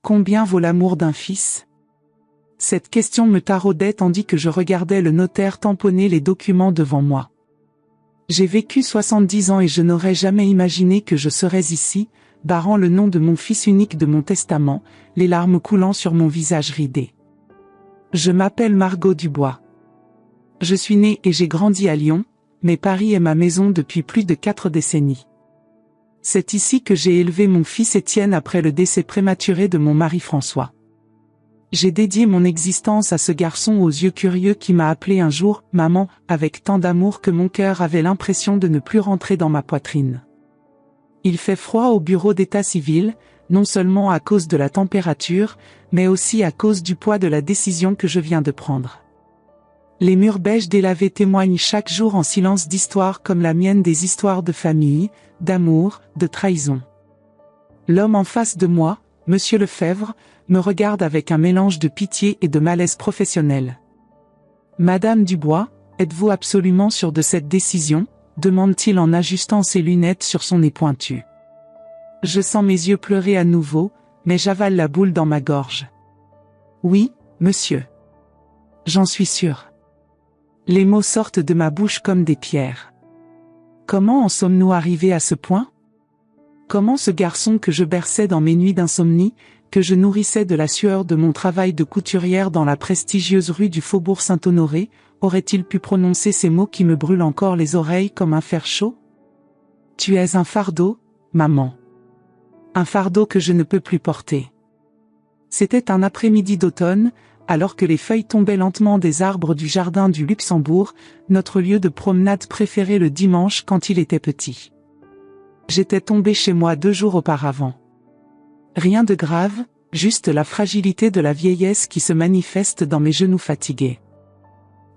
Combien vaut l'amour d'un fils? Cette question me taraudait tandis que je regardais le notaire tamponner les documents devant moi. J'ai vécu 70 ans et je n'aurais jamais imaginé que je serais ici, barrant le nom de mon fils unique de mon testament, les larmes coulant sur mon visage ridé. Je m'appelle Margot Dubois. Je suis née et j'ai grandi à Lyon, mais Paris est ma maison depuis plus de 4 décennies. C'est ici que j'ai élevé mon fils Étienne après le décès prématuré de mon mari François. J'ai dédié mon existence à ce garçon aux yeux curieux qui m'a appelé un jour « maman » avec tant d'amour que mon cœur avait l'impression de ne plus rentrer dans ma poitrine. Il fait froid au bureau d'état civil, non seulement à cause de la température, mais aussi à cause du poids de la décision que je viens de prendre. Les murs beiges délavés témoignent chaque jour en silence d'histoires comme la mienne, des histoires de famille, d'amour, de trahison. L'homme en face de moi, Monsieur Lefebvre, me regarde avec un mélange de pitié et de malaise professionnel. « Madame Dubois, êtes-vous absolument sûre de cette décision ?» demande-t-il en ajustant ses lunettes sur son nez pointu. Je sens mes yeux pleurer à nouveau, mais j'avale la boule dans ma gorge. « Oui, monsieur. J'en suis sûre. » Les mots sortent de ma bouche comme des pierres. Comment en sommes-nous arrivés à ce point? Comment ce garçon que je berçais dans mes nuits d'insomnie, que je nourrissais de la sueur de mon travail de couturière dans la prestigieuse rue du Faubourg Saint-Honoré, aurait-il pu prononcer ces mots qui me brûlent encore les oreilles comme un fer chaud? Tu es un fardeau, maman. Un fardeau que je ne peux plus porter. C'était un après-midi d'automne, alors que les feuilles tombaient lentement des arbres du jardin du Luxembourg, notre lieu de promenade préféré le dimanche quand il était petit. J'étais tombée chez moi 2 jours auparavant. Rien de grave, juste la fragilité de la vieillesse qui se manifeste dans mes genoux fatigués.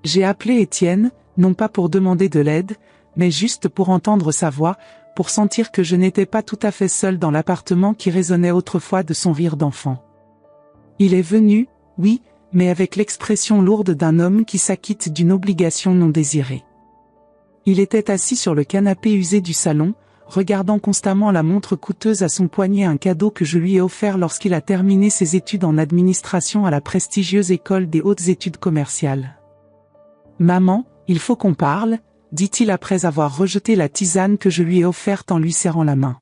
J'ai appelé Étienne, non pas pour demander de l'aide, mais juste pour entendre sa voix, pour sentir que je n'étais pas tout à fait seule dans l'appartement qui résonnait autrefois de son rire d'enfant. Il est venu, oui, mais avec l'expression lourde d'un homme qui s'acquitte d'une obligation non désirée. Il était assis sur le canapé usé du salon, regardant constamment la montre coûteuse à son poignet, un cadeau que je lui ai offert lorsqu'il a terminé ses études en administration à la prestigieuse école des hautes études commerciales. « Maman, il faut qu'on parle », dit-il après avoir rejeté la tisane que je lui ai offerte en lui serrant la main.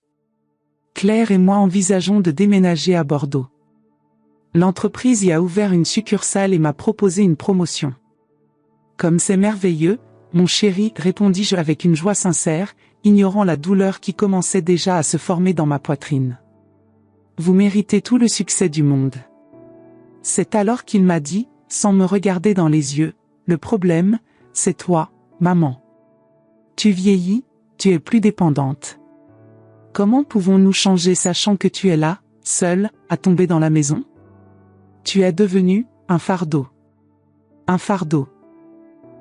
Claire et moi envisageons de déménager à Bordeaux. L'entreprise y a ouvert une succursale et m'a proposé une promotion. Comme c'est merveilleux, mon chéri, répondis-je avec une joie sincère, ignorant la douleur qui commençait déjà à se former dans ma poitrine. Vous méritez tout le succès du monde. C'est alors qu'il m'a dit, sans me regarder dans les yeux, le problème, c'est toi, maman. Tu vieillis, tu es plus dépendante. Comment pouvons-nous changer sachant que tu es là, seule, à tomber dans la maison? Tu es devenu un fardeau. Un fardeau.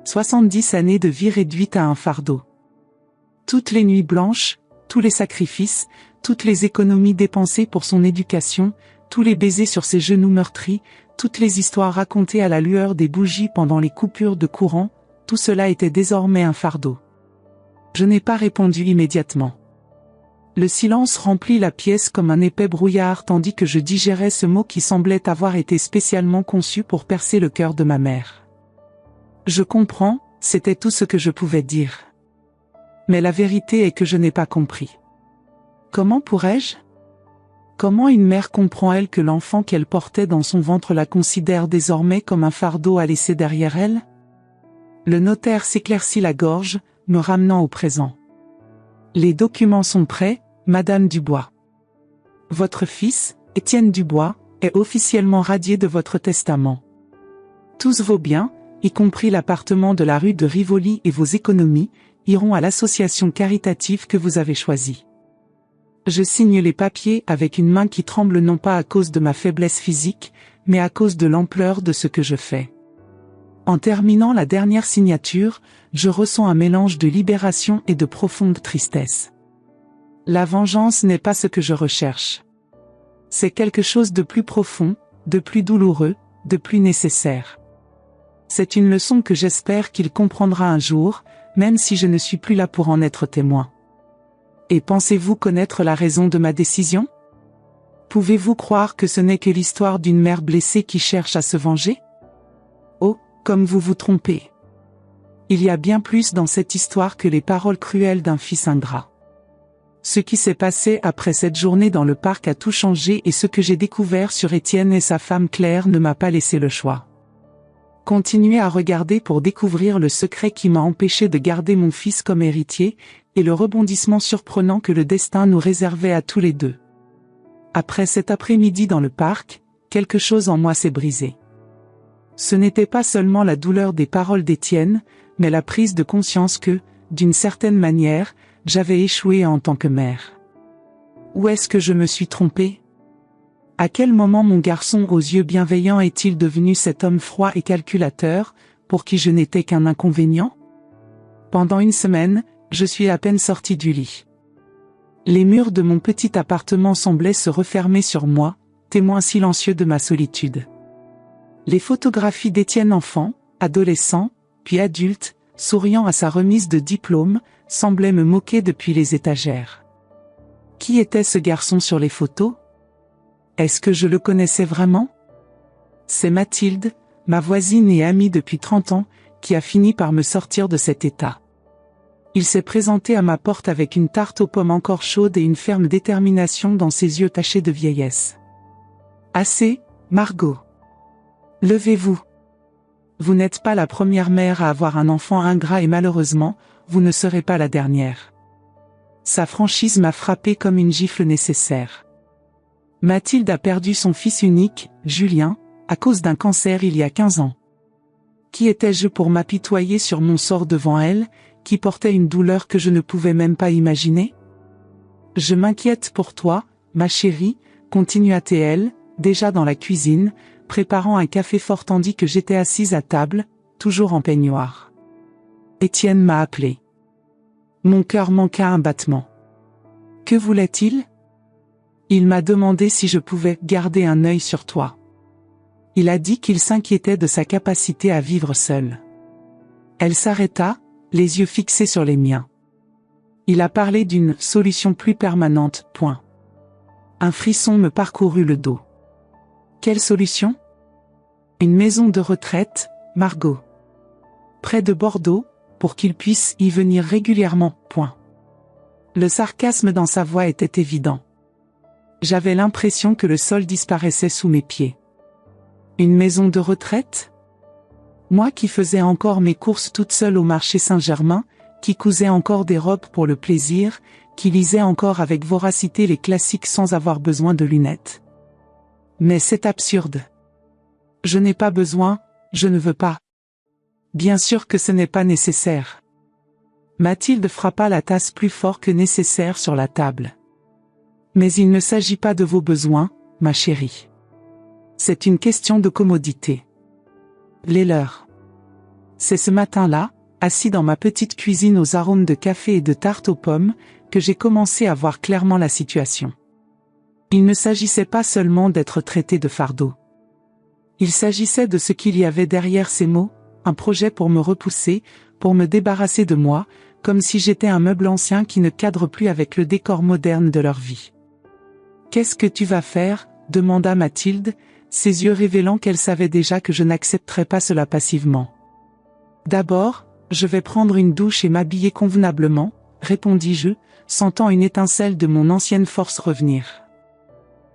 70 années de vie réduites à un fardeau. Toutes les nuits blanches, tous les sacrifices, toutes les économies dépensées pour son éducation, tous les baisers sur ses genoux meurtris, toutes les histoires racontées à la lueur des bougies pendant les coupures de courant, tout cela était désormais un fardeau. Je n'ai pas répondu immédiatement. Le silence remplit la pièce comme un épais brouillard tandis que je digérais ce mot qui semblait avoir été spécialement conçu pour percer le cœur de ma mère. Je comprends, c'était tout ce que je pouvais dire. Mais la vérité est que je n'ai pas compris. Comment pourrais-je? Comment une mère comprend-elle que l'enfant qu'elle portait dans son ventre la considère désormais comme un fardeau à laisser derrière elle? Le notaire s'éclaircit la gorge, me ramenant au présent. Les documents sont prêts, Madame Dubois. Votre fils, Étienne Dubois, est officiellement radié de votre testament. Tous vos biens, y compris l'appartement de la rue de Rivoli et vos économies, iront à l'association caritative que vous avez choisie. Je signe les papiers avec une main qui tremble non pas à cause de ma faiblesse physique, mais à cause de l'ampleur de ce que je fais. En terminant la dernière signature, je ressens un mélange de libération et de profonde tristesse. La vengeance n'est pas ce que je recherche. C'est quelque chose de plus profond, de plus douloureux, de plus nécessaire. C'est une leçon que j'espère qu'il comprendra un jour, même si je ne suis plus là pour en être témoin. Et pensez-vous connaître la raison de ma décision? Pouvez-vous croire que ce n'est que l'histoire d'une mère blessée qui cherche à se venger? Oh, comme vous vous trompez. Il y a bien plus dans cette histoire que les paroles cruelles d'un fils ingrat. Ce qui s'est passé après cette journée dans le parc a tout changé et ce que j'ai découvert sur Étienne et sa femme Claire ne m'a pas laissé le choix. Continuez à regarder pour découvrir le secret qui m'a empêché de garder mon fils comme héritier, et le rebondissement surprenant que le destin nous réservait à tous les deux. Après cet après-midi dans le parc, quelque chose en moi s'est brisé. Ce n'était pas seulement la douleur des paroles d'Étienne, mais la prise de conscience que, d'une certaine manière, j'avais échoué en tant que mère. Où est-ce que je me suis trompée? À quel moment mon garçon aux yeux bienveillants est-il devenu cet homme froid et calculateur, pour qui je n'étais qu'un inconvénient? Pendant une semaine, je suis à peine sortie du lit. Les murs de mon petit appartement semblaient se refermer sur moi, témoin silencieux de ma solitude. Les photographies d'Étienne enfant, adolescent, puis adulte, souriant à sa remise de diplôme, semblaient me moquer depuis les étagères. Qui était ce garçon sur les photos? Est-ce que je le connaissais vraiment? C'est Mathilde, ma voisine et amie depuis 30 ans, qui a fini par me sortir de cet état. Il s'est présenté à ma porte avec une tarte aux pommes encore chaude et une ferme détermination dans ses yeux tachés de vieillesse. Assez, Margot. Levez-vous. Vous n'êtes pas la première mère à avoir un enfant ingrat et malheureusement, vous ne serez pas la dernière. Sa franchise m'a frappé comme une gifle nécessaire. Mathilde a perdu son fils unique, Julien, à cause d'un cancer il y a 15 ans. Qui étais-je pour m'apitoyer sur mon sort devant elle, qui portait une douleur que je ne pouvais même pas imaginer? Je m'inquiète pour toi, ma chérie, continua-t-elle, déjà dans la cuisine, préparant un café fort tandis que j'étais assise à table, toujours en peignoir. Étienne m'a appelé. Mon cœur manqua un battement. Que voulait-il? Il m'a demandé si je pouvais garder un œil sur toi. Il a dit qu'il s'inquiétait de sa capacité à vivre seul. Elle s'arrêta, les yeux fixés sur les miens. Il a parlé d'une solution plus permanente, point. Un frisson me parcourut le dos. Quelle solution? Une maison de retraite, Margot. Près de Bordeaux, pour qu'il puisse y venir régulièrement, point. Le sarcasme dans sa voix était évident. J'avais l'impression que le sol disparaissait sous mes pieds. Une maison de retraite? Moi qui faisais encore mes courses toute seule au marché Saint-Germain, qui cousais encore des robes pour le plaisir, qui lisais encore avec voracité les classiques sans avoir besoin de lunettes. Mais c'est absurde. Je n'ai pas besoin, je ne veux pas. Bien sûr que ce n'est pas nécessaire. Mathilde frappa la tasse plus fort que nécessaire sur la table. Mais il ne s'agit pas de vos besoins, ma chérie. C'est une question de commodité. Les leurs. C'est ce matin-là, assis dans ma petite cuisine aux arômes de café et de tarte aux pommes, que j'ai commencé à voir clairement la situation. Il ne s'agissait pas seulement d'être traité de fardeau. Il s'agissait de ce qu'il y avait derrière ces mots, un projet pour me repousser, pour me débarrasser de moi, comme si j'étais un meuble ancien qui ne cadre plus avec le décor moderne de leur vie. « Qu'est-ce que tu vas faire ?» demanda Mathilde, ses yeux révélant qu'elle savait déjà que je n'accepterais pas cela passivement. « D'abord, je vais prendre une douche et m'habiller convenablement, répondis-je, sentant une étincelle de mon ancienne force revenir.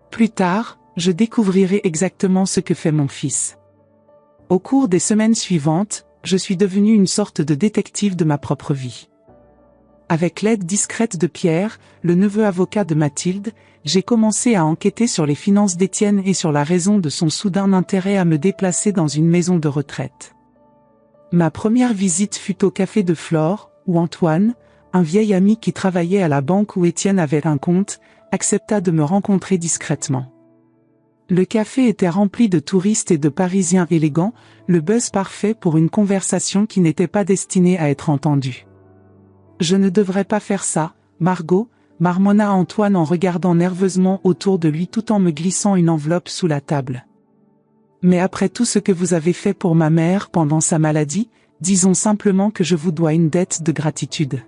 Plus tard, je découvrirai exactement ce que fait mon fils. Au cours des semaines suivantes, je suis devenue une sorte de détective de ma propre vie. Avec l'aide discrète de Pierre, le neveu avocat de Mathilde, j'ai commencé à enquêter sur les finances d'Étienne et sur la raison de son soudain intérêt à me déplacer dans une maison de retraite. Ma première visite fut au café de Flore, où Antoine, un vieil ami qui travaillait à la banque où Étienne avait un compte, accepta de me rencontrer discrètement. Le café était rempli de touristes et de Parisiens élégants, le buzz parfait pour une conversation qui n'était pas destinée à être entendue. Je ne devrais pas faire ça, Margot, marmonna Antoine en regardant nerveusement autour de lui tout en me glissant une enveloppe sous la table. Mais après tout ce que vous avez fait pour ma mère pendant sa maladie, disons simplement que je vous dois une dette de gratitude.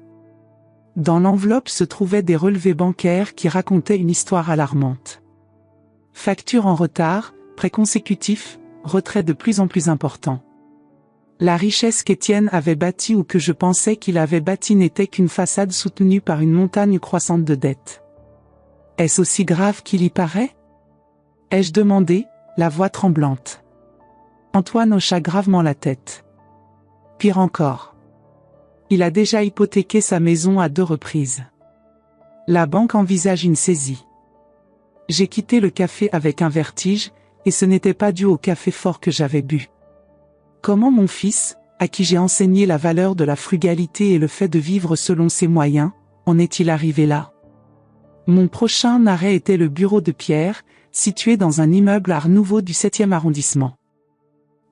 Dans l'enveloppe se trouvaient des relevés bancaires qui racontaient une histoire alarmante. Factures en retard, prêts consécutifs, retrait de plus en plus important. La richesse qu'Étienne avait bâtie ou que je pensais qu'il avait bâtie n'était qu'une façade soutenue par une montagne croissante de dettes. Est-ce aussi grave qu'il y paraît? Ai-je demandé, la voix tremblante. Antoine hocha gravement la tête. Pire encore. Il a déjà hypothéqué sa maison à 2 reprises. La banque envisage une saisie. J'ai quitté le café avec un vertige, et ce n'était pas dû au café fort que j'avais bu. Comment mon fils, à qui j'ai enseigné la valeur de la frugalité et le fait de vivre selon ses moyens, en est-il arrivé là? Mon prochain arrêt était le bureau de Pierre, situé dans un immeuble Art Nouveau du 7e arrondissement.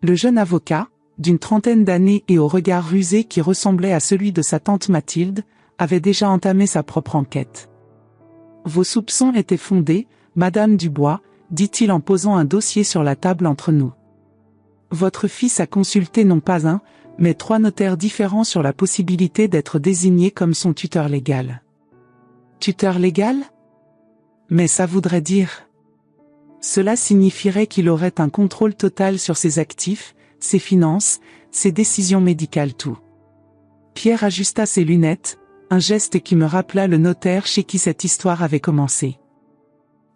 Le jeune avocat, d'une trentaine d'années et au regard rusé qui ressemblait à celui de sa tante Mathilde, avait déjà entamé sa propre enquête. Vos soupçons étaient fondés, Madame Dubois, dit-il en posant un dossier sur la table entre nous. Votre fils a consulté non pas un, mais 3 notaires différents sur la possibilité d'être désigné comme son tuteur légal. Tuteur légal? Mais ça voudrait dire... Cela signifierait qu'il aurait un contrôle total sur ses actifs, ses finances, ses décisions médicales, tout. Pierre ajusta ses lunettes, un geste qui me rappela le notaire chez qui cette histoire avait commencé.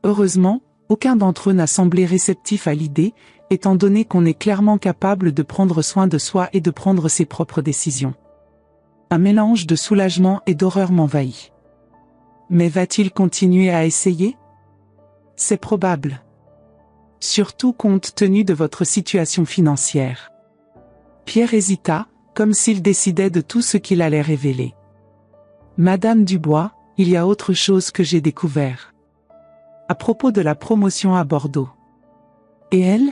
Heureusement, aucun d'entre eux n'a semblé réceptif à l'idée, étant donné qu'on est clairement capable de prendre soin de soi et de prendre ses propres décisions. Un mélange de soulagement et d'horreur m'envahit. Mais va-t-il continuer à essayer? C'est probable. Surtout compte tenu de votre situation financière. Pierre hésita, comme s'il décidait de tout ce qu'il allait révéler. Madame Dubois, il y a autre chose que j'ai découvert. À propos de la promotion à Bordeaux. Et elle?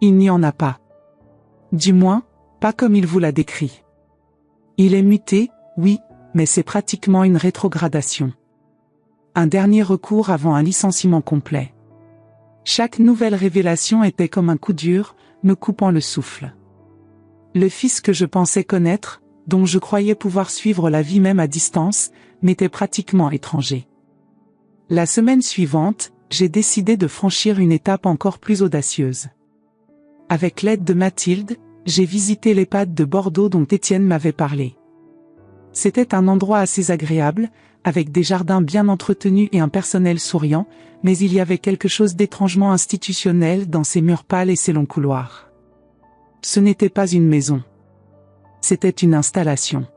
Il n'y en a pas. Du moins, pas comme il vous l'a décrit. Il est muté, oui, mais c'est pratiquement une rétrogradation. Un dernier recours avant un licenciement complet. Chaque nouvelle révélation était comme un coup dur, me coupant le souffle. Le fils que je pensais connaître, dont je croyais pouvoir suivre la vie même à distance, m'était pratiquement étranger. La semaine suivante, j'ai décidé de franchir une étape encore plus audacieuse. Avec l'aide de Mathilde, j'ai visité l'EHPAD de Bordeaux dont Étienne m'avait parlé. C'était un endroit assez agréable, avec des jardins bien entretenus et un personnel souriant, mais il y avait quelque chose d'étrangement institutionnel dans ces murs pâles et ces longs couloirs. Ce n'était pas une maison. C'était une installation.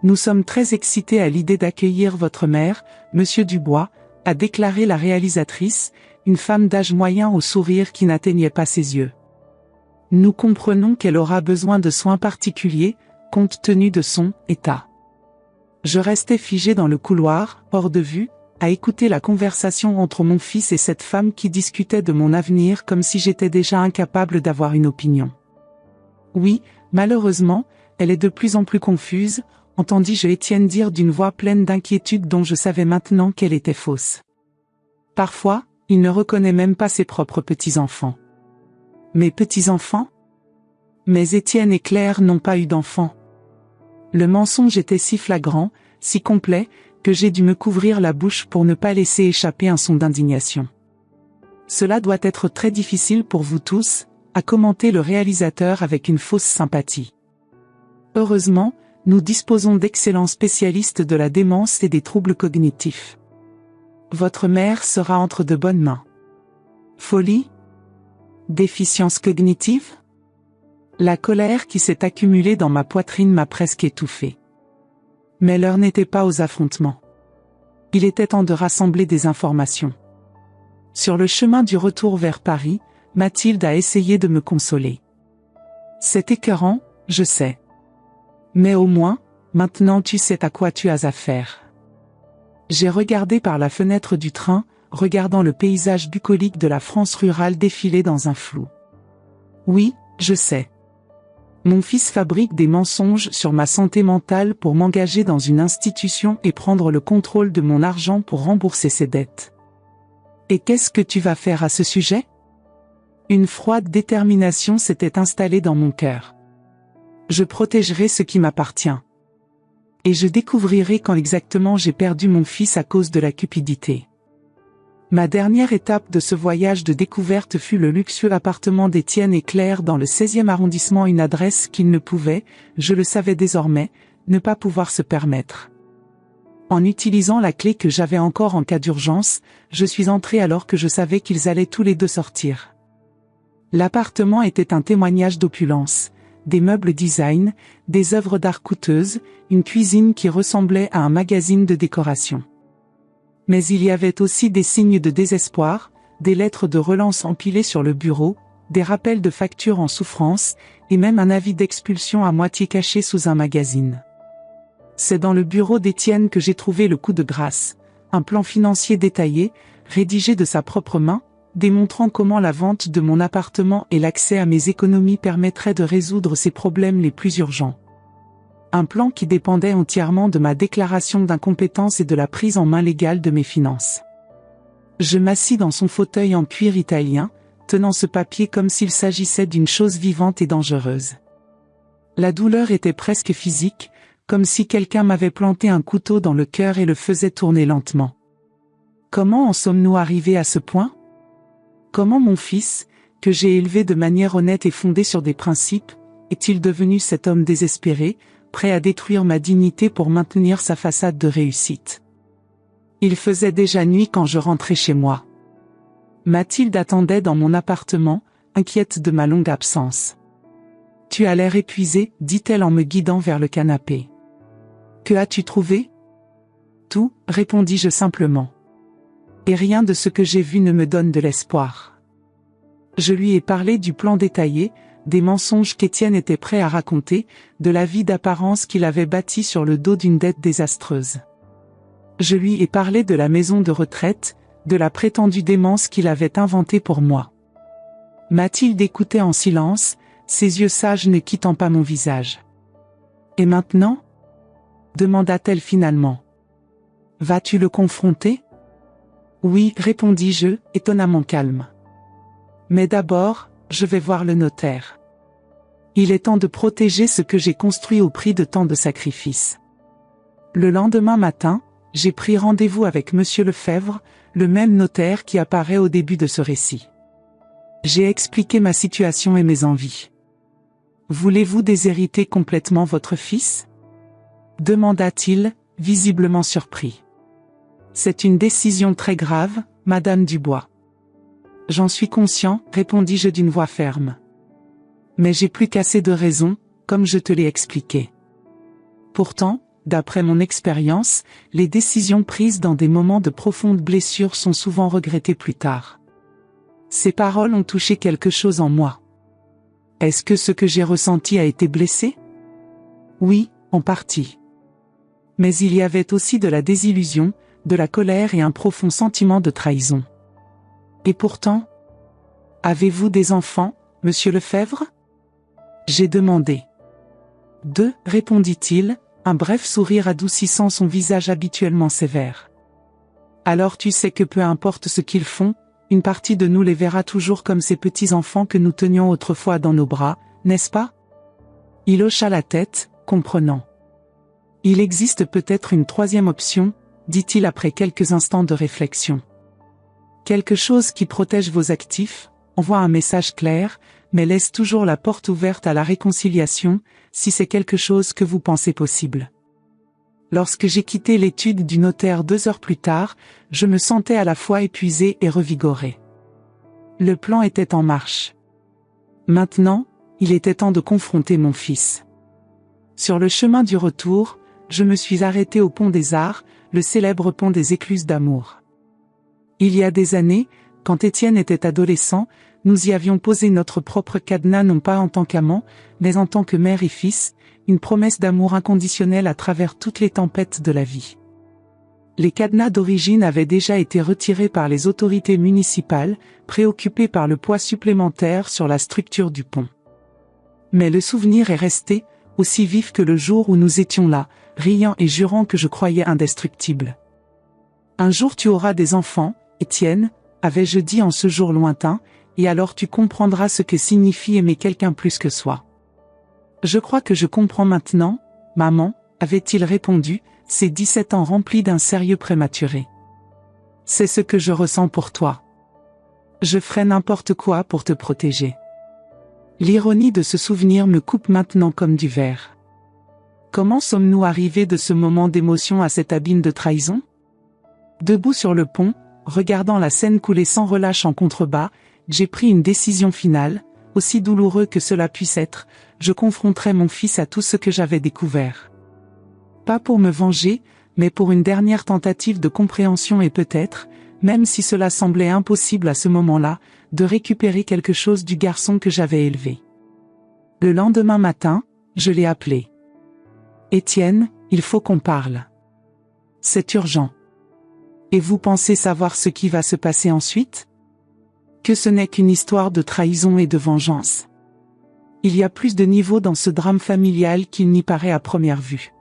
Nous sommes très excités à l'idée d'accueillir votre mère, Monsieur Dubois, a déclaré la réalisatrice, une femme d'âge moyen au sourire qui n'atteignait pas ses yeux. Nous comprenons qu'elle aura besoin de soins particuliers, compte tenu de son état. Je restais figé dans le couloir, hors de vue, à écouter la conversation entre mon fils et cette femme qui discutait de mon avenir comme si j'étais déjà incapable d'avoir une opinion. Oui, malheureusement, elle est de plus en plus confuse, entendis-je Étienne dire d'une voix pleine d'inquiétude dont je savais maintenant qu'elle était fausse. Parfois, il ne reconnaît même pas ses propres petits-enfants. Mes petits-enfants? Mais Étienne et Claire n'ont pas eu d'enfants. Le mensonge était si flagrant, si complet, que j'ai dû me couvrir la bouche pour ne pas laisser échapper un son d'indignation. Cela doit être très difficile pour vous tous, a commenté le réalisateur avec une fausse sympathie. Heureusement, nous disposons d'excellents spécialistes de la démence et des troubles cognitifs. Votre mère sera entre de bonnes mains. Folie? Déficience cognitive? La colère qui s'est accumulée dans ma poitrine m'a presque étouffé. Mais l'heure n'était pas aux affrontements. Il était temps de rassembler des informations. Sur le chemin du retour vers Paris, Mathilde a essayé de me consoler. C'est écœurant, je sais. Mais au moins, maintenant tu sais à quoi tu as affaire. J'ai regardé par la fenêtre du train, regardant le paysage bucolique de la France rurale défiler dans un flou. Oui, je sais. Mon fils fabrique des mensonges sur ma santé mentale pour m'engager dans une institution et prendre le contrôle de mon argent pour rembourser ses dettes. Et qu'est-ce que tu vas faire à ce sujet? Une froide détermination s'était installée dans mon cœur. Je protégerai ce qui m'appartient. Et je découvrirai quand exactement j'ai perdu mon fils à cause de la cupidité. Ma dernière étape de ce voyage de découverte fut le luxueux appartement d'Étienne et Claire dans le 16e arrondissement, une adresse qu'ils ne pouvaient, je le savais désormais, ne pas pouvoir se permettre. En utilisant la clé que j'avais encore en cas d'urgence, je suis entré alors que je savais qu'ils allaient tous les deux sortir. L'appartement était un témoignage d'opulence, des meubles design, des œuvres d'art coûteuses, une cuisine qui ressemblait à un magazine de décoration. Mais il y avait aussi des signes de désespoir, des lettres de relance empilées sur le bureau, des rappels de factures en souffrance, et même un avis d'expulsion à moitié caché sous un magazine. C'est dans le bureau d'Étienne que j'ai trouvé le coup de grâce, un plan financier détaillé, rédigé de sa propre main, démontrant comment la vente de mon appartement et l'accès à mes économies permettraient de résoudre ses problèmes les plus urgents. Un plan qui dépendait entièrement de ma déclaration d'incompétence et de la prise en main légale de mes finances. Je m'assis dans son fauteuil en cuir italien, tenant ce papier comme s'il s'agissait d'une chose vivante et dangereuse. La douleur était presque physique, comme si quelqu'un m'avait planté un couteau dans le cœur et le faisait tourner lentement. Comment en sommes-nous arrivés à ce point ? Comment mon fils, que j'ai élevé de manière honnête et fondée sur des principes, est-il devenu cet homme désespéré, prêt à détruire ma dignité pour maintenir sa façade de réussite? Il faisait déjà nuit quand je rentrais chez moi. Mathilde attendait dans mon appartement, inquiète de ma longue absence. « Tu as l'air épuisé », dit-elle en me guidant vers le canapé. « Que as-tu trouvé ?»« Tout », répondis-je simplement. « Et rien de ce que j'ai vu ne me donne de l'espoir. » Je lui ai parlé du plan détaillé, des mensonges qu'Étienne était prêt à raconter, de la vie d'apparence qu'il avait bâtie sur le dos d'une dette désastreuse. Je lui ai parlé de la maison de retraite, de la prétendue démence qu'il avait inventée pour moi. Mathilde écoutait en silence, ses yeux sages ne quittant pas mon visage. « Et maintenant ?» demanda-t-elle finalement. « Vas-tu le confronter ?» « Oui, répondis-je, étonnamment calme. Mais d'abord, je vais voir le notaire. Il est temps de protéger ce que j'ai construit au prix de tant de sacrifices. » Le lendemain matin, j'ai pris rendez-vous avec Monsieur Lefebvre, le même notaire qui apparaît au début de ce récit. J'ai expliqué ma situation et mes envies. « Voulez-vous déshériter complètement votre fils ?» demanda-t-il, visiblement surpris. « C'est une décision très grave, Madame Dubois. »« J'en suis conscient, répondis-je d'une voix ferme. Mais j'ai plus qu'assez de raisons, comme je te l'ai expliqué. Pourtant, d'après mon expérience, les décisions prises dans des moments de profonde blessure sont souvent regrettées plus tard. » Ces paroles ont touché quelque chose en moi. Est-ce que ce que j'ai ressenti a été blessé? Oui, en partie. Mais il y avait aussi de la désillusion, de la colère et un profond sentiment de trahison. Et pourtant, « Avez-vous des enfants, Monsieur Lefebvre ?» j'ai demandé. « 2, répondit-il, un bref sourire adoucissant son visage habituellement sévère. « Alors tu sais que peu importe ce qu'ils font, une partie de nous les verra toujours comme ces petits-enfants que nous tenions autrefois dans nos bras, n'est-ce pas ?» Il hocha la tête, comprenant. « Il existe peut-être une troisième option, » dit-il après quelques instants de réflexion. « Quelque chose qui protège vos actifs, envoie un message clair, mais laisse toujours la porte ouverte à la réconciliation, si c'est quelque chose que vous pensez possible. » Lorsque j'ai quitté l'étude du notaire 2 heures plus tard, je me sentais à la fois épuisé et revigoré. Le plan était en marche. Maintenant, il était temps de confronter mon fils. Sur le chemin du retour, je me suis arrêté au pont des Arts, le célèbre pont des Écluses d'Amour. Il y a des années, quand Étienne était adolescent, nous y avions posé notre propre cadenas non pas en tant qu'amant, mais en tant que mère et fils, une promesse d'amour inconditionnel à travers toutes les tempêtes de la vie. Les cadenas d'origine avaient déjà été retirés par les autorités municipales, préoccupées par le poids supplémentaire sur la structure du pont. Mais le souvenir est resté, aussi vif que le jour où nous étions là, riant et jurant que je croyais indestructible. « Un jour tu auras des enfants, Étienne, avais-je dit en ce jour lointain, et alors tu comprendras ce que signifie aimer quelqu'un plus que soi. » « Je crois que je comprends maintenant, maman, avait-il répondu, ses 17 ans remplis d'un sérieux prématuré. C'est ce que je ressens pour toi. Je ferai n'importe quoi pour te protéger. L'ironie de ce souvenir me coupe maintenant comme du verre. Comment sommes-nous arrivés de ce moment d'émotion à cet abîme de trahison? Debout sur le pont, regardant la Seine couler sans relâche en contrebas, j'ai pris une décision finale, aussi douloureux que cela puisse être, je confronterai mon fils à tout ce que j'avais découvert. Pas pour me venger, mais pour une dernière tentative de compréhension et peut-être, même si cela semblait impossible à ce moment-là, de récupérer quelque chose du garçon que j'avais élevé. Le lendemain matin, je l'ai appelé. Étienne, il faut qu'on parle. C'est urgent. Et vous pensez savoir ce qui va se passer ensuite? Que ce n'est qu'une histoire de trahison et de vengeance. Il y a plus de niveaux dans ce drame familial qu'il n'y paraît à première vue.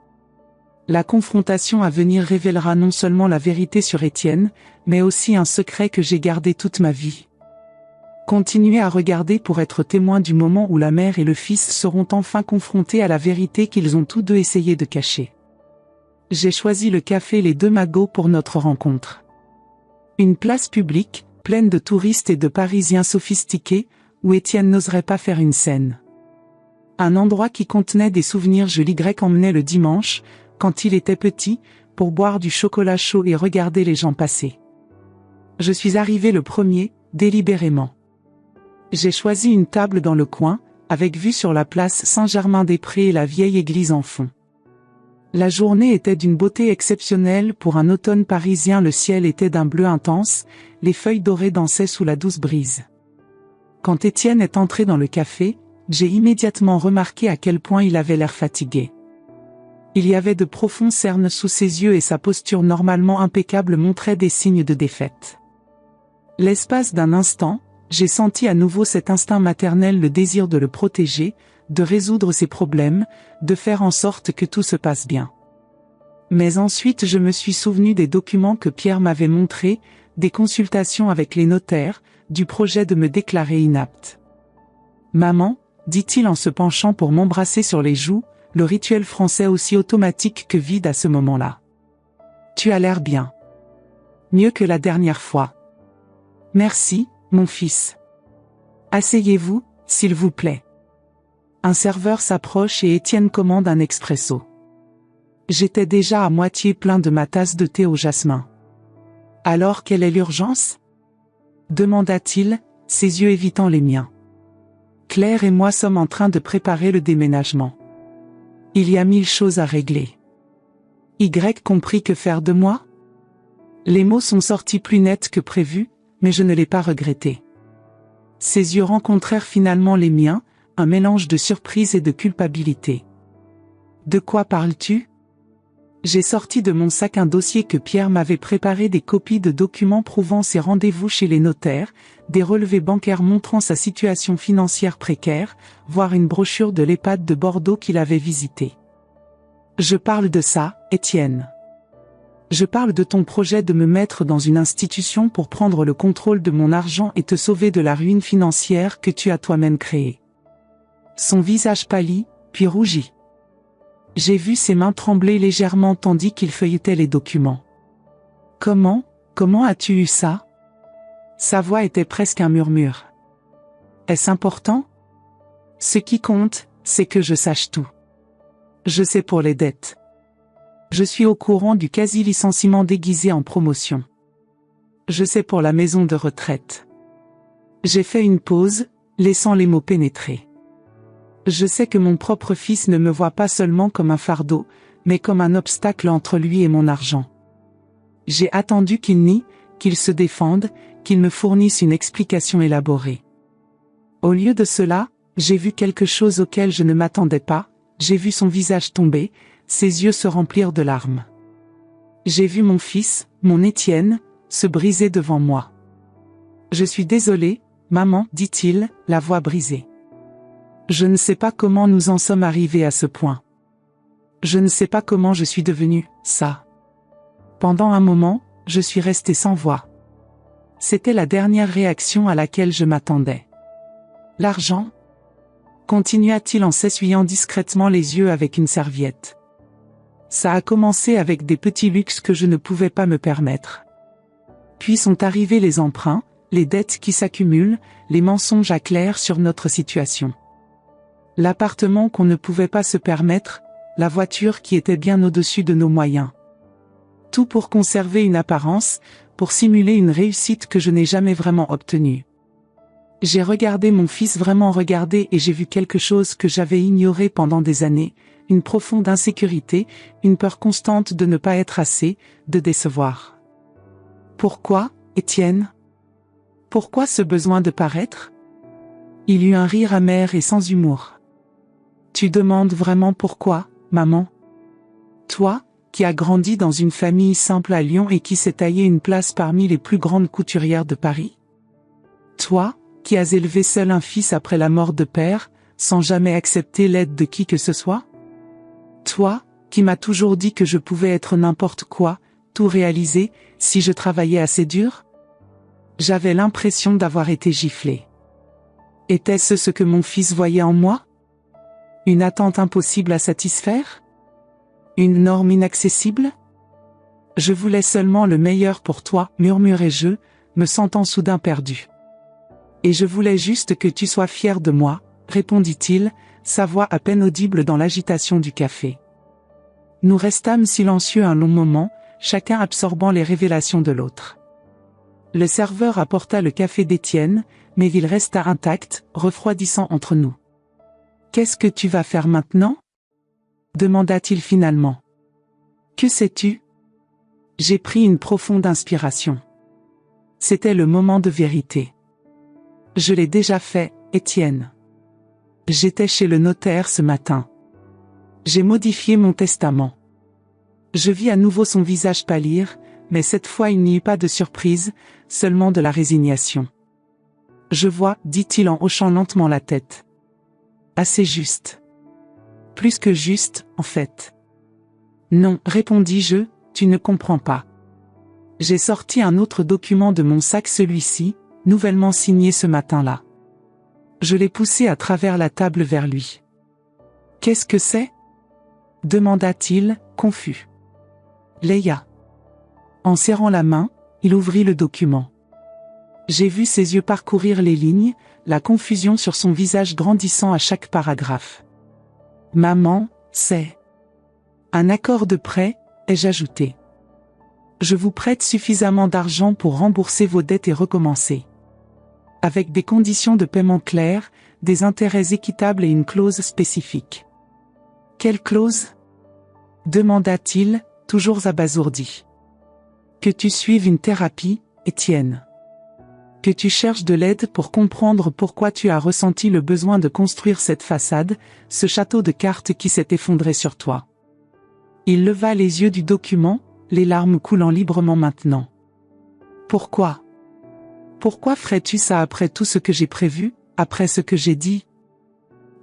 La confrontation à venir révélera non seulement la vérité sur Étienne, mais aussi un secret que j'ai gardé toute ma vie. Continuez à regarder pour être témoin du moment où la mère et le fils seront enfin confrontés à la vérité qu'ils ont tous deux essayé de cacher. J'ai choisi le café Les Deux Magots pour notre rencontre. Une place publique, pleine de touristes et de Parisiens sophistiqués, où Étienne n'oserait pas faire une scène. Un endroit qui contenait des souvenirs. Je l'y emmenait le dimanche, quand il était petit, pour boire du chocolat chaud et regarder les gens passer. Je suis arrivé le premier, délibérément. J'ai choisi une table dans le coin, avec vue sur la place Saint-Germain-des-Prés et la vieille église en fond. La journée était d'une beauté exceptionnelle pour un automne parisien. Le ciel était d'un bleu intense, les feuilles dorées dansaient sous la douce brise. Quand Étienne est entré dans le café, j'ai immédiatement remarqué à quel point il avait l'air fatigué. Il y avait de profonds cernes sous ses yeux et sa posture normalement impeccable montrait des signes de défaite. L'espace d'un instant, j'ai senti à nouveau cet instinct maternel, le désir de le protéger, de résoudre ses problèmes, de faire en sorte que tout se passe bien. Mais ensuite je me suis souvenu des documents que Pierre m'avait montrés, des consultations avec les notaires, du projet de me déclarer inapte. « Maman », dit-il en se penchant pour m'embrasser sur les joues, le rituel français aussi automatique que vide à ce moment-là. « Tu as l'air bien. Mieux que la dernière fois. »« Merci, mon fils. Asseyez-vous, s'il vous plaît. » Un serveur s'approche et Étienne commande un expresso. J'étais déjà à moitié plein de ma tasse de thé au jasmin. « Alors quelle est l'urgence ?» demanda-t-il, ses yeux évitant les miens. « Claire et moi sommes en train de préparer le déménagement. Il y a 1000 choses à régler. » Y compris que faire de moi? Les mots sont sortis plus nets que prévu, mais je ne l'ai pas regretté. Ses yeux rencontrèrent finalement les miens, un mélange de surprise et de culpabilité. « De quoi parles-tu » J'ai sorti de mon sac un dossier que Pierre m'avait préparé, des copies de documents prouvant ses rendez-vous chez les notaires, des relevés bancaires montrant sa situation financière précaire, voire une brochure de l'EHPAD de Bordeaux qu'il avait visité. « Je parle de ça, Étienne. Je parle de ton projet de me mettre dans une institution pour prendre le contrôle de mon argent et te sauver de la ruine financière que tu as toi-même créée. » Son visage pâlit, puis rougit. J'ai vu ses mains trembler légèrement tandis qu'il feuilletait les documents. « Comment as-tu eu ça ?» Sa voix était presque un murmure. « Est-ce important ? Ce qui compte, c'est que je sache tout. Je sais pour les dettes. Je suis au courant du quasi-licenciement déguisé en promotion. Je sais pour la maison de retraite. » J'ai fait une pause, laissant les mots pénétrer. Je sais que mon propre fils ne me voit pas seulement comme un fardeau, mais comme un obstacle entre lui et mon argent. J'ai attendu qu'il nie, qu'il se défende, qu'il me fournisse une explication élaborée. Au lieu de cela, j'ai vu quelque chose auquel je ne m'attendais pas, j'ai vu son visage tomber, ses yeux se remplir de larmes. J'ai vu mon fils, mon Étienne, se briser devant moi. « Je suis désolé, maman, dit-il, la voix brisée. Je ne sais pas comment nous en sommes arrivés à ce point. Je ne sais pas comment je suis devenu ça. » Pendant un moment, je suis resté sans voix. C'était la dernière réaction à laquelle je m'attendais. « L'argent ?» continua-t-il en s'essuyant discrètement les yeux avec une serviette. « Ça a commencé avec des petits luxes que je ne pouvais pas me permettre. Puis sont arrivés les emprunts, les dettes qui s'accumulent, les mensonges à clair sur notre situation. L'appartement qu'on ne pouvait pas se permettre, la voiture qui était bien au-dessus de nos moyens. Tout pour conserver une apparence, pour simuler une réussite que je n'ai jamais vraiment obtenue. J'ai regardé mon fils vraiment regarder et j'ai vu quelque chose que j'avais ignoré pendant des années, une profonde insécurité, une peur constante de ne pas être assez, de décevoir. Pourquoi, Étienne? Pourquoi ce besoin de paraître? Il eut un rire amer et sans humour. Tu demandes vraiment pourquoi, maman? Toi, qui as grandi dans une famille simple à Lyon et qui s'est taillé une place parmi les plus grandes couturières de Paris? Toi, qui as élevé seul un fils après la mort de père, sans jamais accepter l'aide de qui que ce soit? Toi, qui m'as toujours dit que je pouvais être n'importe quoi, tout réaliser, si je travaillais assez dur? J'avais l'impression d'avoir été giflé. Était-ce ce que mon fils voyait en moi? Une attente impossible à satisfaire? Une norme inaccessible? Je voulais seulement le meilleur pour toi, murmurai-je, me sentant soudain perdu. Et je voulais juste que tu sois fier de moi, répondit-il, sa voix à peine audible dans l'agitation du café. Nous restâmes silencieux un long moment, chacun absorbant les révélations de l'autre. Le serveur apporta le café d'Étienne, mais il resta intact, refroidissant entre nous. « Qu'est-ce que tu vas faire maintenant ?» demanda-t-il finalement. « Que sais-tu » J'ai pris une profonde inspiration. C'était le moment de vérité. Je l'ai déjà fait, Étienne. J'étais chez le notaire ce matin. J'ai modifié mon testament. Je vis à nouveau son visage pâlir, mais cette fois il n'y eut pas de surprise, seulement de la résignation. Je vois, dit-il en hochant lentement la tête. Assez juste. Plus que juste, en fait. Non, répondis-je, tu ne comprends pas. J'ai sorti un autre document de mon sac, celui-ci, nouvellement signé ce matin-là. Je l'ai poussé à travers la table vers lui. Qu'est-ce que c'est? Demanda-t-il, confus. Leïa. En serrant la main, il ouvrit le document. J'ai vu ses yeux parcourir les lignes, la confusion sur son visage grandissant à chaque paragraphe. Maman, c'est un accord de prêt, ai-je ajouté. Je vous prête suffisamment d'argent pour rembourser vos dettes et recommencer. Avec des conditions de paiement claires, des intérêts équitables et une clause spécifique. Quelle clause? Demanda-t-il, toujours abasourdi. Que tu suives une thérapie, Étienne. Que tu cherches de l'aide pour comprendre pourquoi tu as ressenti le besoin de construire cette façade, ce château de cartes qui s'est effondré sur toi. Il leva les yeux du document, les larmes coulant librement maintenant. Pourquoi? Pourquoi ferais-tu ça après tout ce que j'ai prévu, après ce que j'ai dit?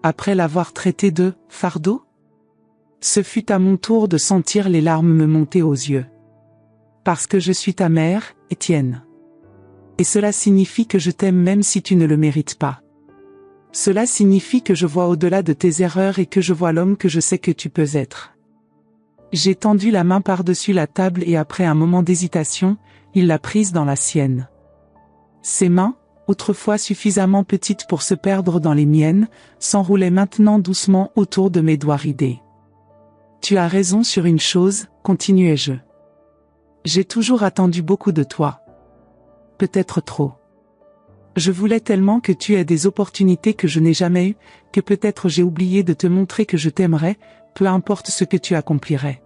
Après l'avoir traité de fardeau? Ce fut à mon tour de sentir les larmes me monter aux yeux. Parce que je suis ta mère, Étienne. Et cela signifie que je t'aime même si tu ne le mérites pas. Cela signifie que je vois au-delà de tes erreurs et que je vois l'homme que je sais que tu peux être. J'ai tendu la main par-dessus la table et après un moment d'hésitation, il l'a prise dans la sienne. Ses mains, autrefois suffisamment petites pour se perdre dans les miennes, s'enroulaient maintenant doucement autour de mes doigts ridés. Tu as raison sur une chose, continuai-je. J'ai toujours attendu beaucoup de toi. Peut-être trop. Je voulais tellement que tu aies des opportunités que je n'ai jamais eues, que peut-être j'ai oublié de te montrer que je t'aimerais, peu importe ce que tu accomplirais.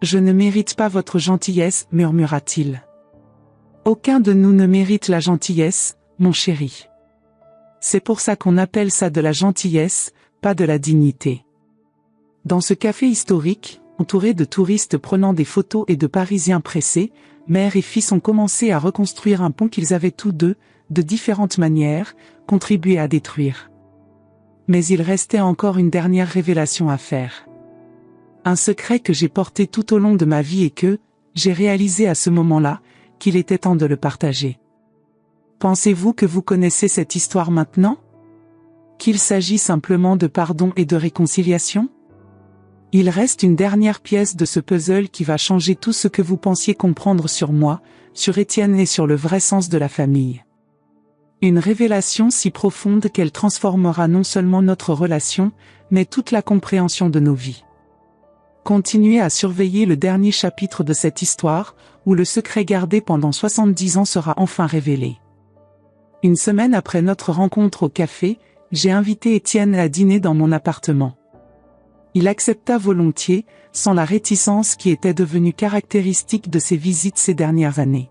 Je ne mérite pas votre gentillesse, murmura-t-il. Aucun de nous ne mérite la gentillesse, mon chéri. C'est pour ça qu'on appelle ça de la gentillesse, pas de la dignité. Dans ce café historique, entouré de touristes prenant des photos et de Parisiens pressés, mère et fils ont commencé à reconstruire un pont qu'ils avaient tous deux, de différentes manières, contribué à détruire. Mais il restait encore une dernière révélation à faire. Un secret que j'ai porté tout au long de ma vie et que, j'ai réalisé à ce moment-là, qu'il était temps de le partager. Pensez-vous que vous connaissez cette histoire maintenant? Qu'il s'agit simplement de pardon et de réconciliation? Il reste une dernière pièce de ce puzzle qui va changer tout ce que vous pensiez comprendre sur moi, sur Étienne et sur le vrai sens de la famille. Une révélation si profonde qu'elle transformera non seulement notre relation, mais toute la compréhension de nos vies. Continuez à surveiller le dernier chapitre de cette histoire, où le secret gardé pendant 70 ans sera enfin révélé. Une semaine après notre rencontre au café, j'ai invité Étienne à dîner dans mon appartement. Il accepta volontiers, sans la réticence qui était devenue caractéristique de ses visites ces dernières années.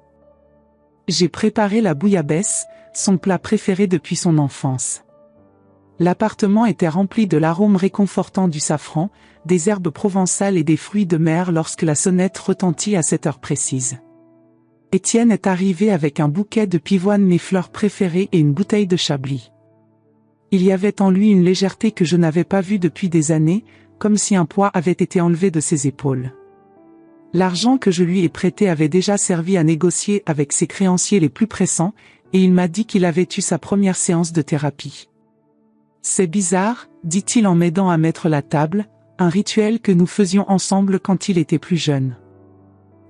J'ai préparé la bouillabaisse, son plat préféré depuis son enfance. L'appartement était rempli de l'arôme réconfortant du safran, des herbes provençales et des fruits de mer lorsque la sonnette retentit à cette heure précise. Étienne est arrivé avec un bouquet de pivoine, mes fleurs préférées, et une bouteille de chablis. Il y avait en lui une légèreté que je n'avais pas vue depuis des années, comme si un poids avait été enlevé de ses épaules. L'argent que je lui ai prêté avait déjà servi à négocier avec ses créanciers les plus pressants, et il m'a dit qu'il avait eu sa première séance de thérapie. C'est bizarre, dit-il en m'aidant à mettre la table, un rituel que nous faisions ensemble quand il était plus jeune.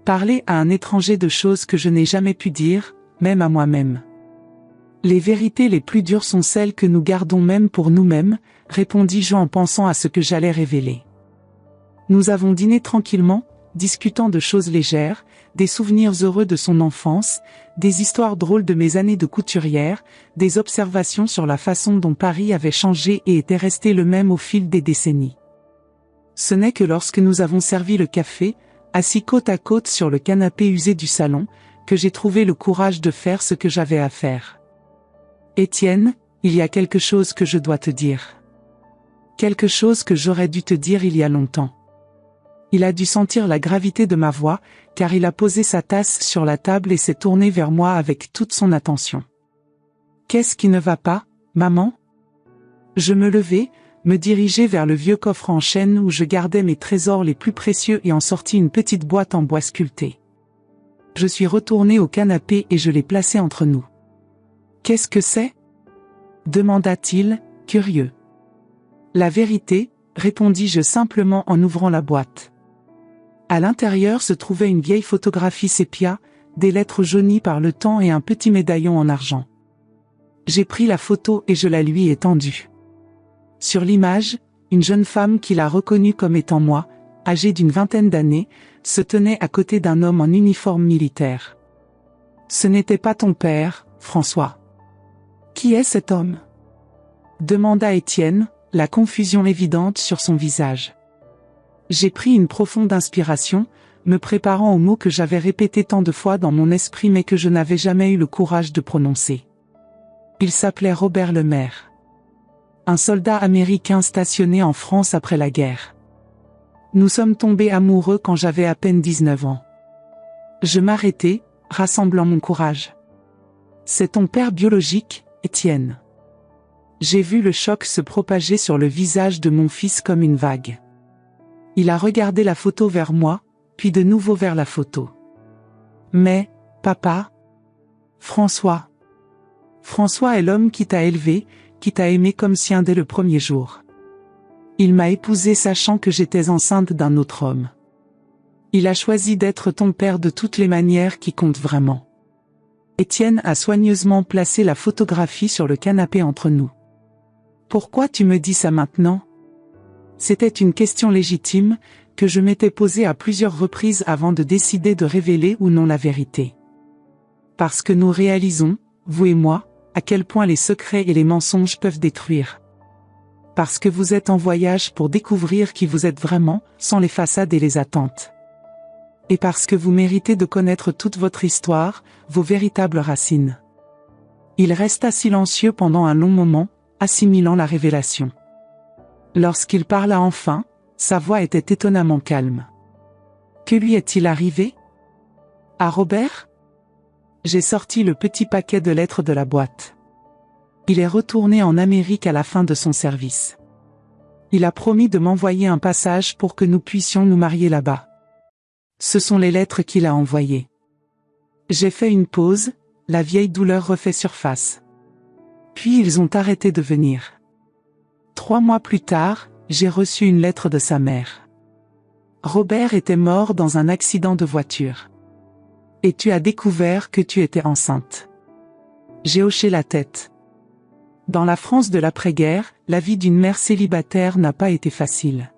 Parler à un étranger de choses que je n'ai jamais pu dire, même à moi-même. Les vérités les plus dures sont celles que nous gardons même pour nous-mêmes, répondis-je en pensant à ce que j'allais révéler. Nous avons dîné tranquillement, discutant de choses légères, des souvenirs heureux de son enfance, des histoires drôles de mes années de couturière, des observations sur la façon dont Paris avait changé et était resté le même au fil des décennies. Ce n'est que lorsque nous avons servi le café, assis côte à côte sur le canapé usé du salon, que j'ai trouvé le courage de faire ce que j'avais à faire. Étienne, il y a quelque chose que je dois te dire. Quelque chose que j'aurais dû te dire il y a longtemps. Il a dû sentir la gravité de ma voix, car il a posé sa tasse sur la table et s'est tourné vers moi avec toute son attention. Qu'est-ce qui ne va pas, maman ? Je me levai, me dirigeai vers le vieux coffre en chêne où je gardais mes trésors les plus précieux et en sortis une petite boîte en bois sculpté. Je suis retourné au canapé et je l'ai placée entre nous. Qu'est-ce que c'est ? Demanda-t-il, curieux. La vérité, répondis-je simplement en ouvrant la boîte. À l'intérieur se trouvait une vieille photographie sépia, des lettres jaunies par le temps et un petit médaillon en argent. J'ai pris la photo et je la lui ai tendue. Sur l'image, une jeune femme qu'il a reconnue comme étant moi, âgée d'une vingtaine d'années, se tenait à côté d'un homme en uniforme militaire. Ce n'était pas ton père, François. Qui est cet homme ? Demanda Étienne, la confusion évidente sur son visage. J'ai pris une profonde inspiration, me préparant aux mots que j'avais répétés tant de fois dans mon esprit mais que je n'avais jamais eu le courage de prononcer. Il s'appelait Robert Lemaire. Un soldat américain stationné en France après la guerre. Nous sommes tombés amoureux quand j'avais à peine 19 ans. Je m'arrêtai, rassemblant mon courage. C'est ton père biologique, Étienne. J'ai vu le choc se propager sur le visage de mon fils comme une vague. Il a regardé la photo vers moi, puis de nouveau vers la photo. Mais, papa, François est l'homme qui t'a élevé, qui t'a aimé comme sien dès le premier jour. Il m'a épousée sachant que j'étais enceinte d'un autre homme. Il a choisi d'être ton père de toutes les manières qui comptent vraiment. Étienne a soigneusement placé la photographie sur le canapé entre nous. Pourquoi tu me dis ça maintenant ? C'était une question légitime, que je m'étais posée à plusieurs reprises avant de décider de révéler ou non la vérité. Parce que nous réalisons, vous et moi, à quel point les secrets et les mensonges peuvent détruire. Parce que vous êtes en voyage pour découvrir qui vous êtes vraiment, sans les façades et les attentes. Et parce que vous méritez de connaître toute votre histoire, vos véritables racines. Il resta silencieux pendant un long moment, assimilant la révélation. Lorsqu'il parla enfin, sa voix était étonnamment calme. Que lui est-il arrivé ? À Robert ? J'ai sorti le petit paquet de lettres de la boîte. Il est retourné en Amérique à la fin de son service. Il a promis de m'envoyer un passage pour que nous puissions nous marier là-bas. Ce sont les lettres qu'il a envoyées. J'ai fait une pause, la vieille douleur refait surface. Puis ils ont arrêté de venir. 3 mois plus tard, j'ai reçu une lettre de sa mère. Robert était mort dans un accident de voiture. Et tu as découvert que tu étais enceinte. J'ai hoché la tête. Dans la France de l'après-guerre, la vie d'une mère célibataire n'a pas été facile.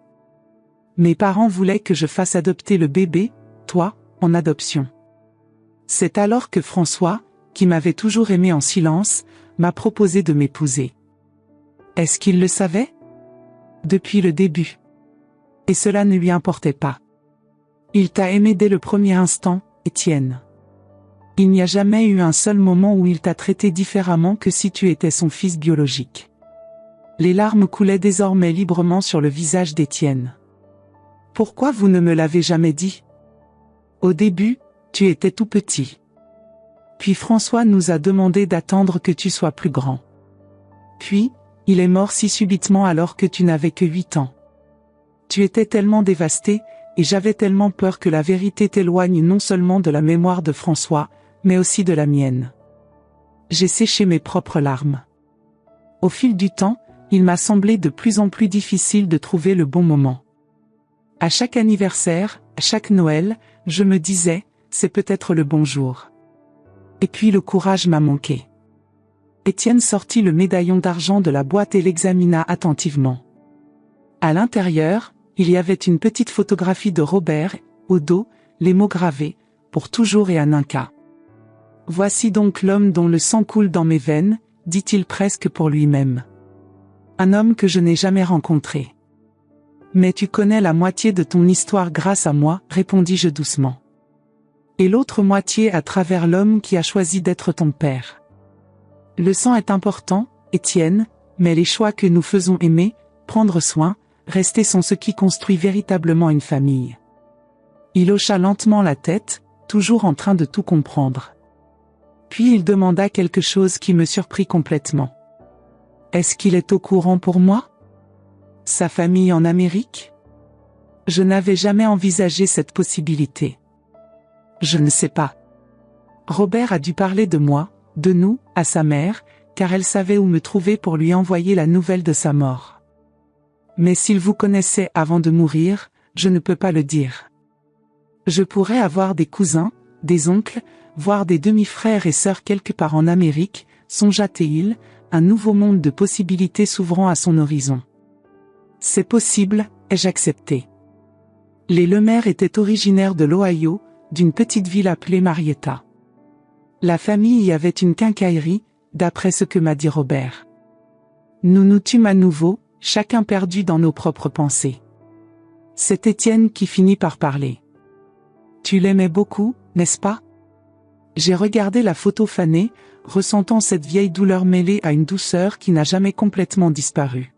Mes parents voulaient que je fasse adopter le bébé, toi, en adoption. C'est alors que François, qui m'avait toujours aimé en silence, m'a proposé de m'épouser. Est-ce qu'il le savait? Depuis le début. Et cela ne lui importait pas. Il t'a aimé dès le premier instant, Étienne. Il n'y a jamais eu un seul moment où il t'a traité différemment que si tu étais son fils biologique. Les larmes coulaient désormais librement sur le visage d'Étienne. Pourquoi vous ne me l'avez jamais dit? Au début, tu étais tout petit. Puis François nous a demandé d'attendre que tu sois plus grand. Puis, il est mort si subitement alors que tu n'avais que 8 ans. Tu étais tellement dévasté, et j'avais tellement peur que la vérité t'éloigne non seulement de la mémoire de François, mais aussi de la mienne. J'ai séché mes propres larmes. Au fil du temps, il m'a semblé de plus en plus difficile de trouver le bon moment. À chaque anniversaire, à chaque Noël, je me disais, c'est peut-être le bon jour. Et puis le courage m'a manqué. Étienne sortit le médaillon d'argent de la boîte et l'examina attentivement. À l'intérieur, il y avait une petite photographie de Robert, au dos, les mots gravés, pour toujours et en un cas. Voici donc l'homme dont le sang coule dans mes veines, dit-il presque pour lui-même. Un homme que je n'ai jamais rencontré. Mais tu connais la moitié de ton histoire grâce à moi, répondis-je doucement. Et l'autre moitié à travers l'homme qui a choisi d'être ton père. Le sang est important, Étienne, mais les choix que nous faisons aimer, prendre soin, rester sont ce qui construit véritablement une famille. Il hocha lentement la tête, toujours en train de tout comprendre. Puis il demanda quelque chose qui me surprit complètement. Est-ce qu'il est au courant pour moi? Sa famille en Amérique? Je n'avais jamais envisagé cette possibilité. Je ne sais pas. Robert a dû parler de moi, de nous, à sa mère, car elle savait où me trouver pour lui envoyer la nouvelle de sa mort. Mais s'il vous connaissait avant de mourir, je ne peux pas le dire. Je pourrais avoir des cousins, des oncles, voire des demi-frères et sœurs quelque part en Amérique, songea-t-il, un nouveau monde de possibilités s'ouvrant à son horizon. C'est possible, ai-je accepté. Les Lemaire étaient originaires de l'Ohio, d'une petite ville appelée Marietta. La famille y avait une quincaillerie, d'après ce que m'a dit Robert. Nous nous tûmes à nouveau, chacun perdu dans nos propres pensées. C'est Étienne qui finit par parler. Tu l'aimais beaucoup, n'est-ce pas? J'ai regardé la photo fanée, ressentant cette vieille douleur mêlée à une douceur qui n'a jamais complètement disparu.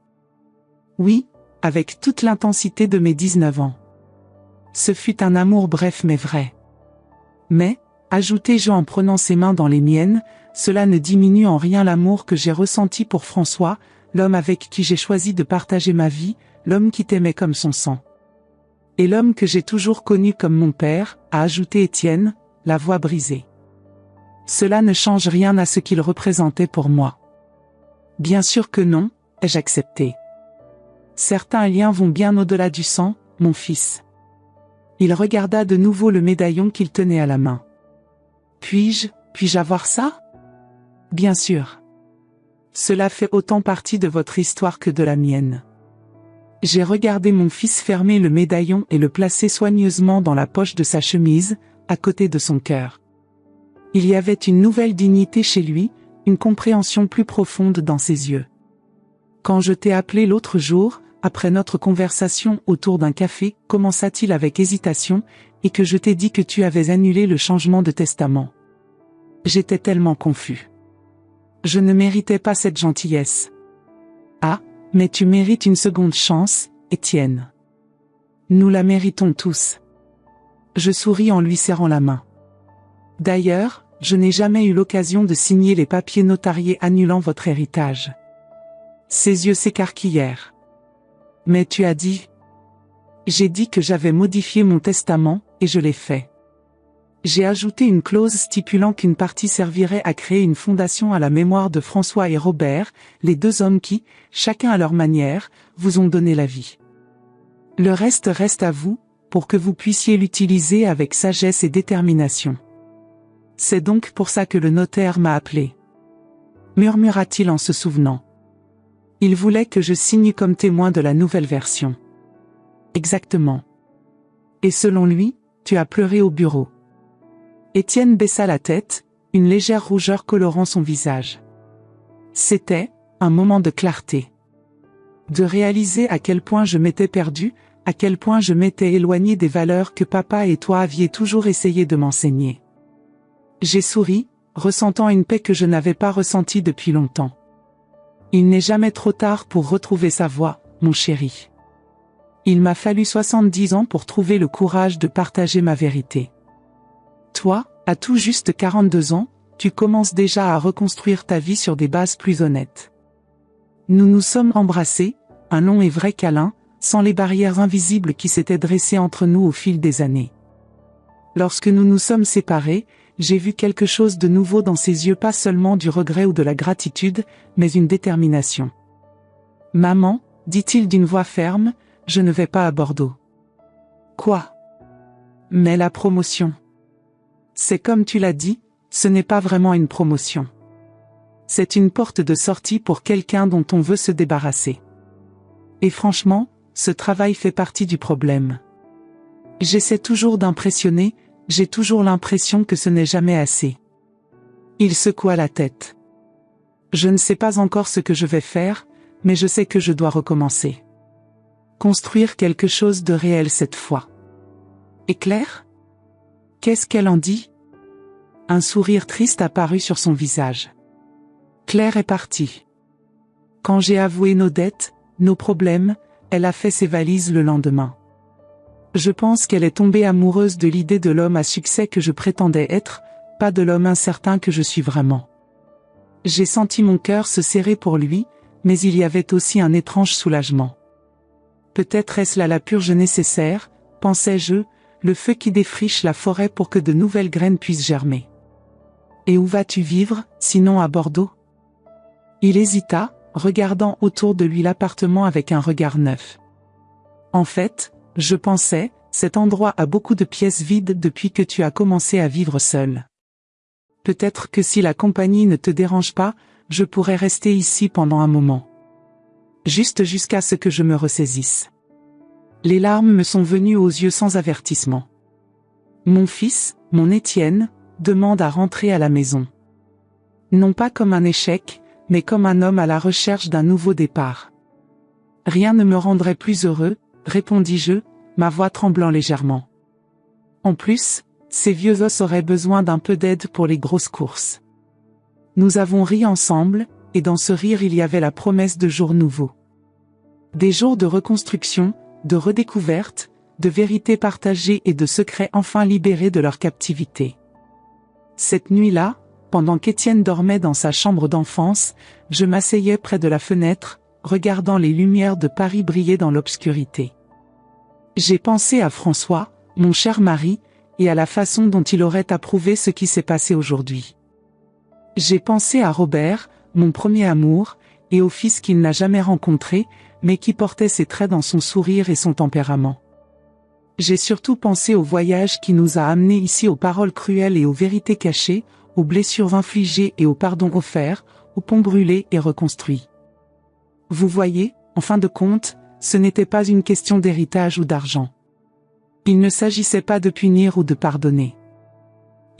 Oui, avec toute l'intensité de mes 19 ans. Ce fut un amour bref mais vrai. Mais, ajoutai-je en prenant ses mains dans les miennes, cela ne diminue en rien l'amour que j'ai ressenti pour François, l'homme avec qui j'ai choisi de partager ma vie, l'homme qui t'aimait comme son sang. Et l'homme que j'ai toujours connu comme mon père, a ajouté Étienne, la voix brisée. Cela ne change rien à ce qu'il représentait pour moi. Bien sûr que non, ai-je accepté. Certains liens vont bien au-delà du sang, mon fils. Il regarda de nouveau le médaillon qu'il tenait à la main. Puis-je avoir ça? Bien sûr. Cela fait autant partie de votre histoire que de la mienne. J'ai regardé mon fils fermer le médaillon et le placer soigneusement dans la poche de sa chemise, à côté de son cœur. Il y avait une nouvelle dignité chez lui, une compréhension plus profonde dans ses yeux. Quand je t'ai appelé l'autre jour, après notre conversation autour d'un café, commença-t-il avec hésitation, et que je t'ai dit que tu avais annulé le changement de testament. J'étais tellement confus. Je ne méritais pas cette gentillesse. Ah, mais tu mérites une seconde chance, Étienne. Nous la méritons tous. Je souris en lui serrant la main. D'ailleurs, je n'ai jamais eu l'occasion de signer les papiers notariés annulant votre héritage. Ses yeux s'écarquillèrent. Mais tu as dit... J'ai dit que j'avais modifié mon testament, et je l'ai fait. J'ai ajouté une clause stipulant qu'une partie servirait à créer une fondation à la mémoire de François et Robert, les deux hommes qui, chacun à leur manière, vous ont donné la vie. Le reste reste à vous, pour que vous puissiez l'utiliser avec sagesse et détermination. C'est donc pour ça que le notaire m'a appelé. Murmura-t-il en se souvenant. Il voulait que je signe comme témoin de la nouvelle version. Exactement. Et selon lui, tu as pleuré au bureau. Étienne baissa la tête, une légère rougeur colorant son visage. C'était un moment de clarté. De réaliser à quel point je m'étais perdu, à quel point je m'étais éloigné des valeurs que papa et toi aviez toujours essayé de m'enseigner. J'ai souri, ressentant une paix que je n'avais pas ressentie depuis longtemps. Il n'est jamais trop tard pour retrouver sa voie, mon chéri. Il m'a fallu 70 ans pour trouver le courage de partager ma vérité. Toi, à tout juste 42 ans, tu commences déjà à reconstruire ta vie sur des bases plus honnêtes. Nous nous sommes embrassés, un long et vrai câlin, sans les barrières invisibles qui s'étaient dressées entre nous au fil des années. Lorsque nous nous sommes séparés, j'ai vu quelque chose de nouveau dans ses yeux, pas seulement du regret ou de la gratitude, mais une détermination. « Maman, dit-il d'une voix ferme, je ne vais pas à Bordeaux. »« Quoi ? » ?»« Mais la promotion. » »« C'est comme tu l'as dit, ce n'est pas vraiment une promotion. C'est une porte de sortie pour quelqu'un dont on veut se débarrasser. Et franchement, ce travail fait partie du problème. J'essaie toujours d'impressionner, j'ai toujours l'impression que ce n'est jamais assez. Il secoua la tête. Je ne sais pas encore ce que je vais faire, mais je sais que je dois recommencer. Construire quelque chose de réel cette fois. Et Claire ? Qu'est-ce qu'elle en dit ? Un sourire triste apparut sur son visage. Claire est partie. Quand j'ai avoué nos dettes, nos problèmes, elle a fait ses valises le lendemain. Je pense qu'elle est tombée amoureuse de l'idée de l'homme à succès que je prétendais être, pas de l'homme incertain que je suis vraiment. J'ai senti mon cœur se serrer pour lui, mais il y avait aussi un étrange soulagement. Peut-être est-ce là la purge nécessaire, pensais-je, le feu qui défriche la forêt pour que de nouvelles graines puissent germer. Et où vas-tu vivre, sinon à Bordeaux ? Il hésita, regardant autour de lui l'appartement avec un regard neuf. En fait, je pensais, cet endroit a beaucoup de pièces vides depuis que tu as commencé à vivre seul. Peut-être que si la compagnie ne te dérange pas, je pourrais rester ici pendant un moment. Juste jusqu'à ce que je me ressaisisse. Les larmes me sont venues aux yeux sans avertissement. Mon fils, mon Étienne, demande à rentrer à la maison. Non pas comme un échec, mais comme un homme à la recherche d'un nouveau départ. Rien ne me rendrait plus heureux, répondis-je, ma voix tremblant légèrement. En plus, ces vieux os auraient besoin d'un peu d'aide pour les grosses courses. Nous avons ri ensemble, et dans ce rire il y avait la promesse de jours nouveaux. Des jours de reconstruction, de redécouverte, de vérité partagée et de secrets enfin libérés de leur captivité. Cette nuit-là, pendant qu'Étienne dormait dans sa chambre d'enfance, je m'asseyais près de la fenêtre, regardant les lumières de Paris briller dans l'obscurité. J'ai pensé à François, mon cher mari, et à la façon dont il aurait approuvé ce qui s'est passé aujourd'hui. J'ai pensé à Robert, mon premier amour, et au fils qu'il n'a jamais rencontré, mais qui portait ses traits dans son sourire et son tempérament. J'ai surtout pensé au voyage qui nous a amenés ici, aux paroles cruelles et aux vérités cachées, aux blessures infligées et aux pardons offerts, aux ponts brûlés et reconstruits. Vous voyez, en fin de compte, ce n'était pas une question d'héritage ou d'argent. Il ne s'agissait pas de punir ou de pardonner.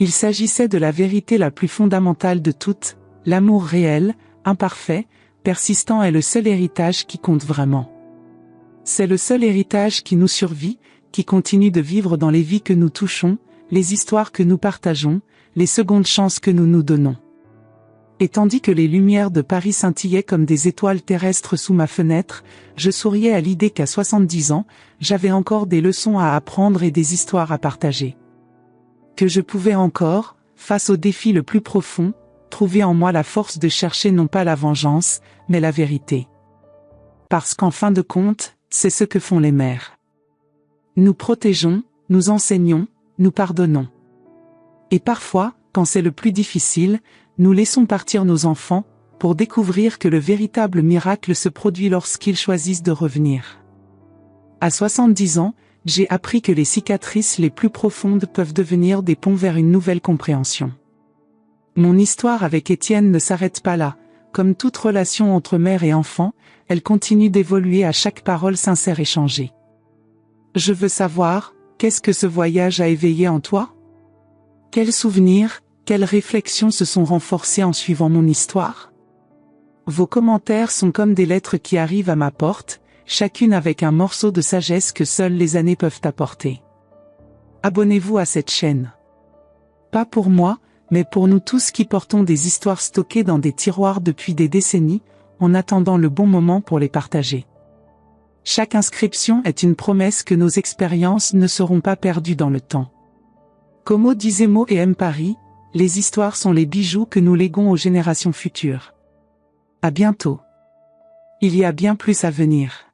Il s'agissait de la vérité la plus fondamentale de toutes, l'amour réel, imparfait, persistant est le seul héritage qui compte vraiment. C'est le seul héritage qui nous survit, qui continue de vivre dans les vies que nous touchons, les histoires que nous partageons, les secondes chances que nous nous donnons. Et tandis que les lumières de Paris scintillaient comme des étoiles terrestres sous ma fenêtre, je souriais à l'idée qu'à 70 ans, j'avais encore des leçons à apprendre et des histoires à partager. Que je pouvais encore, face au défi le plus profond, trouver en moi la force de chercher non pas la vengeance, mais la vérité. Parce qu'en fin de compte, c'est ce que font les mères. Nous protégeons, nous enseignons, nous pardonnons. Et parfois, quand c'est le plus difficile, nous laissons partir nos enfants, pour découvrir que le véritable miracle se produit lorsqu'ils choisissent de revenir. À 70 ans, j'ai appris que les cicatrices les plus profondes peuvent devenir des ponts vers une nouvelle compréhension. Mon histoire avec Étienne ne s'arrête pas là. Comme toute relation entre mère et enfant, elle continue d'évoluer à chaque parole sincère échangée. Je veux savoir, qu'est-ce que ce voyage a éveillé en toi? Quels souvenirs, quelles réflexions se sont renforcées en suivant mon histoire? Vos commentaires sont comme des lettres qui arrivent à ma porte, chacune avec un morceau de sagesse que seules les années peuvent apporter. Abonnez-vous à cette chaîne. Pas pour moi, mais pour nous tous qui portons des histoires stockées dans des tiroirs depuis des décennies, en attendant le bon moment pour les partager. Chaque inscription est une promesse que nos expériences ne seront pas perdues dans le temps. Como disait Mo et M. Paris, les histoires sont les bijoux que nous léguons aux générations futures. À bientôt. Il y a bien plus à venir.